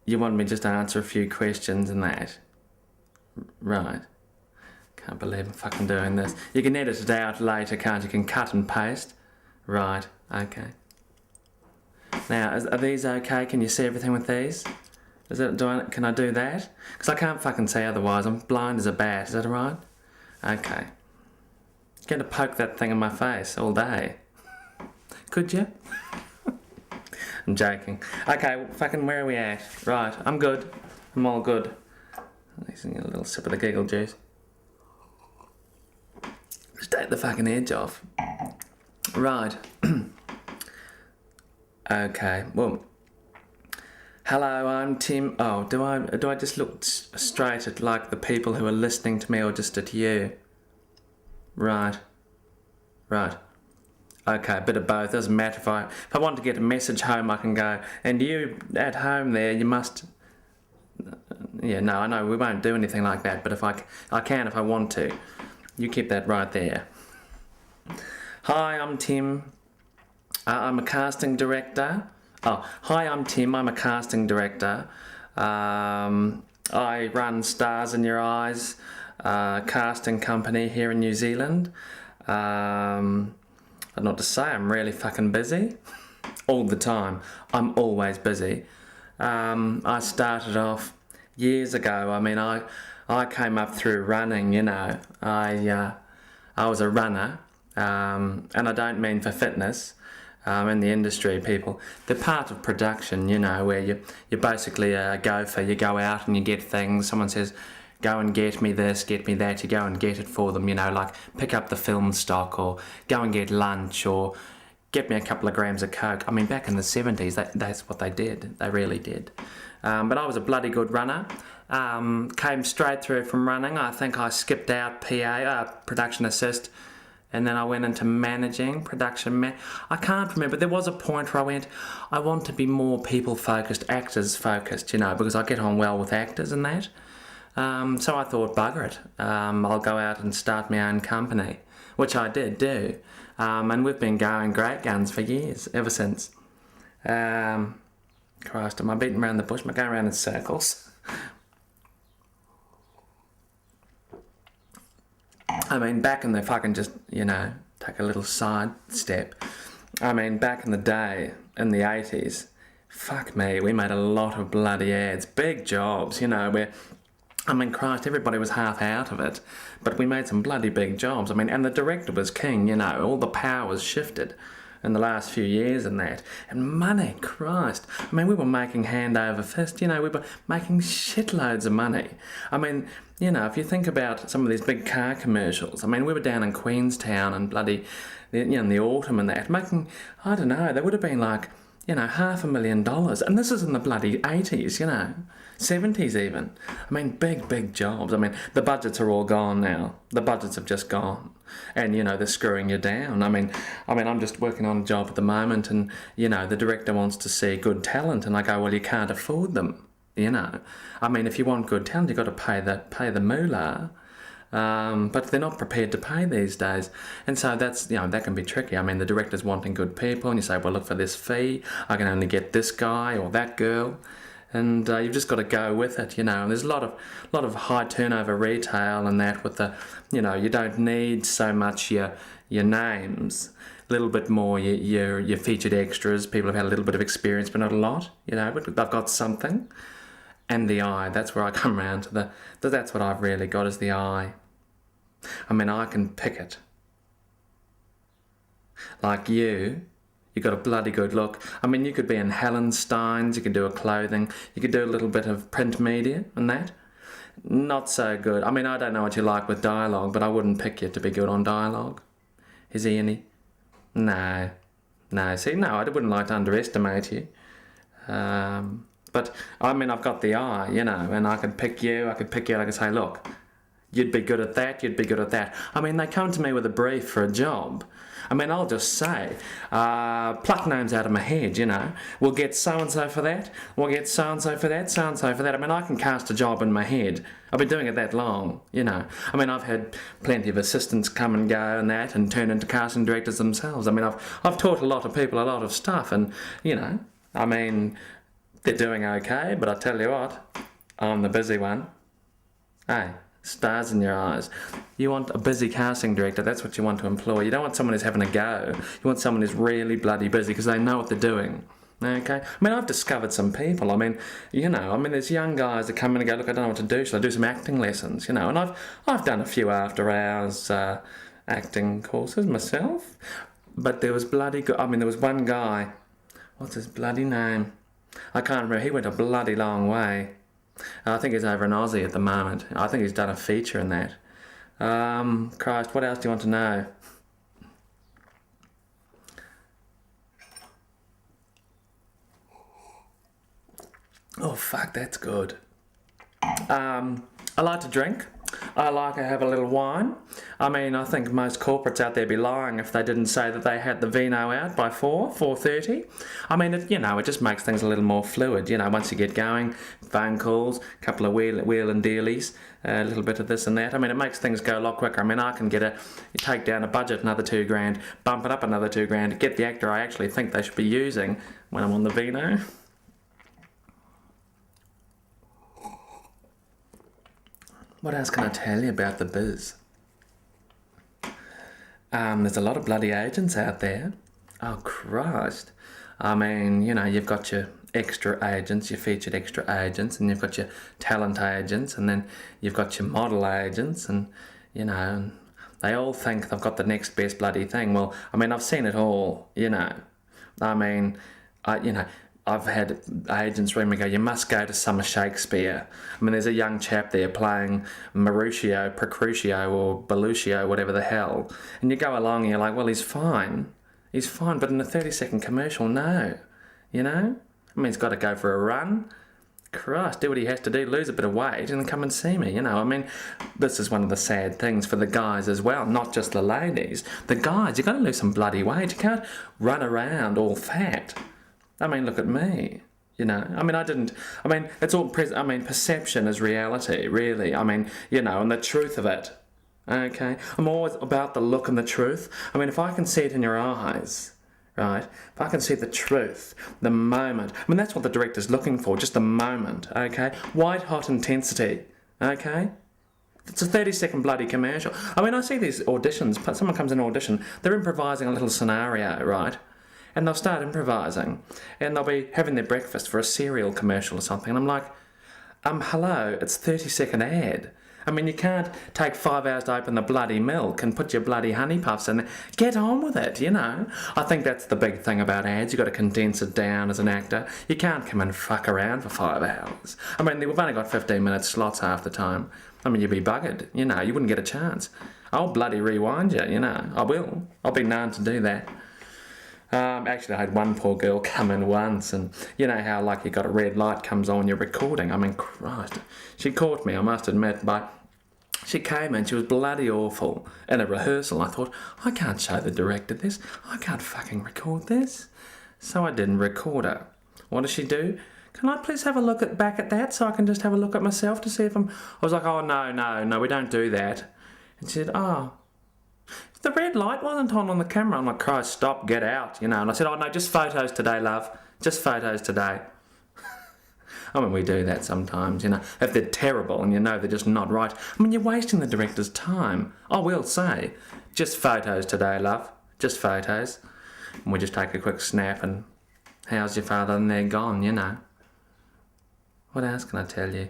You want me just to answer a few questions and that? Right. Can't believe I'm fucking doing this. You can edit it out later, can't you? You can cut and paste. Right, okay. Now, are these okay? Can you see everything with these? Can I do that? Because I can't fucking see otherwise. I'm blind as a bat. Is that alright? Okay. You're going to poke that thing in my face all day. Could you? I'm joking. Okay, fucking where are we at? Right, I'm good. I'm all good. Let's get a little sip of the giggle juice. Just take the fucking edge off. Right. Okay, well. Hello, I'm Tim. Oh, do I just look straight at like the people who are listening to me or just at you? Right. Right. Okay, a bit of both. Doesn't matter if I want to get a message home, I can go. And you at home there, you must. Yeah, no, I know we won't do anything like that. But if I can if I want to. You keep that right there. Hi, I'm Tim. I'm a casting director. Oh, hi, I'm Tim. I'm a casting director. I run Stars in Your Eyes, casting company here in New Zealand. I'd not to say I'm really fucking busy. All the time. I'm always busy. I started off years ago. I mean, I came up through running, you know. I was a runner, and I don't mean for fitness. In the industry, people, they're part of production, you know, where you're basically a gopher. You go out and you get things. Someone says, go and get me this, get me that. You go and get it for them, you know, like pick up the film stock or go and get lunch or get me a couple of grams of coke. I mean, back in the 70s, that's what they did. They really did. But I was a bloody good runner. Came straight through from running. I think I skipped out production assist. And then I went into managing, production. I can't remember. There was a point where I went, I want to be more people-focused, actors-focused, you know, because I get on well with actors and that. So I thought, bugger it. I'll go out and start my own company, which I did do. And we've been going great guns for years, ever since. Christ, am I beating around the bush? Am I going around in circles? I mean, back in the fucking just, you know, take a little side step. I mean, back in the day, in the 80s, fuck me, we made a lot of bloody ads. Big jobs, you know, where, I mean, Christ, everybody was half out of it. But we made some bloody big jobs. I mean, and the director was king, you know, all the power was shifted in the last few years and that. And money, Christ. I mean, we were making hand over fist, you know, we were making shitloads of money. I mean, you know, if you think about some of these big car commercials, I mean, we were down in Queenstown and bloody, you know, in the autumn and that, making, I don't know, there would have been like, you know, $500,000. And this is in the bloody 80s, you know, 70s even. I mean, big jobs. I mean, the budgets are all gone now. The budgets have just gone. And, you know, they're screwing you down. I mean, I'm just working on a job at the moment and, you know, the director wants to see good talent and I go, well, you can't afford them, you know. I mean, if you want good talent, you've got to pay the moolah. But they're not prepared to pay these days. And so that's, you know, that can be tricky. I mean, the director's wanting good people and you say, well, look, for this fee, I can only get this guy or that girl. And you've just got to go with it, you know. And there's a lot of high turnover retail and that with the, you know, you don't need so much your names, a little bit more your featured extras. People have had a little bit of experience, but not a lot, you know. But they've got something. And the eye, that's where I come around to that's what I've really got is the eye. I mean, I can pick it. Like you got a bloody good look. I mean, you could be in Helen Stein's, you could do a clothing, you could do a little bit of print media and that. Not so good. I mean, I don't know what you like with dialogue, but I wouldn't pick you to be good on dialogue. Is he any? No. See, no, I wouldn't like to underestimate you. But, I mean, I've got the eye, you know, and I could pick you, I could say, look, you'd be good at that, you'd be good at that. I mean, they come to me with a brief for a job. I mean, I'll just say, pluck names out of my head, you know. We'll get so-and-so for that, we'll get so-and-so for that, so-and-so for that. I mean, I can cast a job in my head. I've been doing it that long, you know. I mean, I've had plenty of assistants come and go and that and turn into casting directors themselves. I mean, I've taught a lot of people a lot of stuff and, you know, I mean, They're doing okay, but I tell you what, I'm the busy one. Hey, stars in your eyes. You want a busy casting director, that's what you want to employ. You don't want someone who's having a go. You want someone who's really bloody busy because they know what they're doing. Okay? I mean, I've discovered some people. I mean, there's young guys that come in and go, look, I don't know what to do. Shall I do some acting lessons? And I've done a few after hours acting courses myself. But there was there was one guy, what's his bloody name? I can't remember. He went a bloody long way. I think he's over in Aussie at the moment. I think he's done a feature in that. Christ, what else do you want to know? Oh, fuck, that's good. I like to drink. I like to have a little wine. I mean, I think most corporates out there be lying if they didn't say that they had the vino out by 4:30. I mean, it just makes things a little more fluid. Once you get going, phone calls, a couple of wheel and dealies, a little bit of this and that. I mean, it makes things go a lot quicker. I mean, I can take down a budget another $2,000, bump it up another $2,000, get the actor I actually think they should be using when I'm on the vino. What else can I tell you about the biz? There's a lot of bloody agents out there. Oh, Christ. I mean, you've got your extra agents, your featured extra agents, and you've got your talent agents, and then you've got your model agents, and, they all think they've got the next best bloody thing. Well, I mean, I've seen it all, I mean, I've had agents ring me go, you must go to Summer Shakespeare. I mean, there's a young chap there playing Mercutio, Procrutio, or Belluccio, whatever the hell. And you go along and you're like, well, he's fine. He's fine, but in a 30-second commercial, no. I mean, he's got to go for a run. Christ, do what he has to do, lose a bit of weight, and then come and see me, I mean, this is one of the sad things for the guys as well, not just the ladies. The guys, you've got to lose some bloody weight. You can't run around all fat. I mean, look at me, I mean, it's all, perception is reality, really. I mean, and the truth of it, okay? I'm always about the look and the truth. I mean, if I can see it in your eyes, right? If I can see the truth, the moment, I mean, that's what the director's looking for, just the moment, okay? White hot intensity, okay? It's a 30-second bloody commercial. I mean, I see these auditions, someone comes in an audition, they're improvising a little scenario, right? And they'll start improvising, and they'll be having their breakfast for a cereal commercial or something. And I'm like, hello, it's 30-second ad. I mean, you can't take 5 hours to open the bloody milk and put your bloody honey puffs in there. Get on with it, I think that's the big thing about ads. You've got to condense it down as an actor. You can't come and fuck around for 5 hours. I mean, we've only got 15-minute slots half the time. I mean, you'd be buggered, you wouldn't get a chance. I'll bloody rewind you, I will. I'll be known to do that. Actually, I had one poor girl come in once, and you know how like you got a red light comes on, you're recording. I mean, Christ, she caught me, I must admit, but she came in, she was bloody awful. In a rehearsal, I thought, I can't show the director this, I can't fucking record this. So I didn't record her. What does she do? Can I please have a look back at that so I can just have a look at myself to see if I was like, oh no, we don't do that. And she said, oh. The red light wasn't on the camera. I'm like, Christ, stop, get out, And I said, oh no, just photos today, love. Just photos today. I mean, we do that sometimes, If they're terrible and they're just not right. I mean, you're wasting the director's time. I will say, just photos today, love. Just photos. And we just take a quick snap and how's your father? And they're gone, What else can I tell you?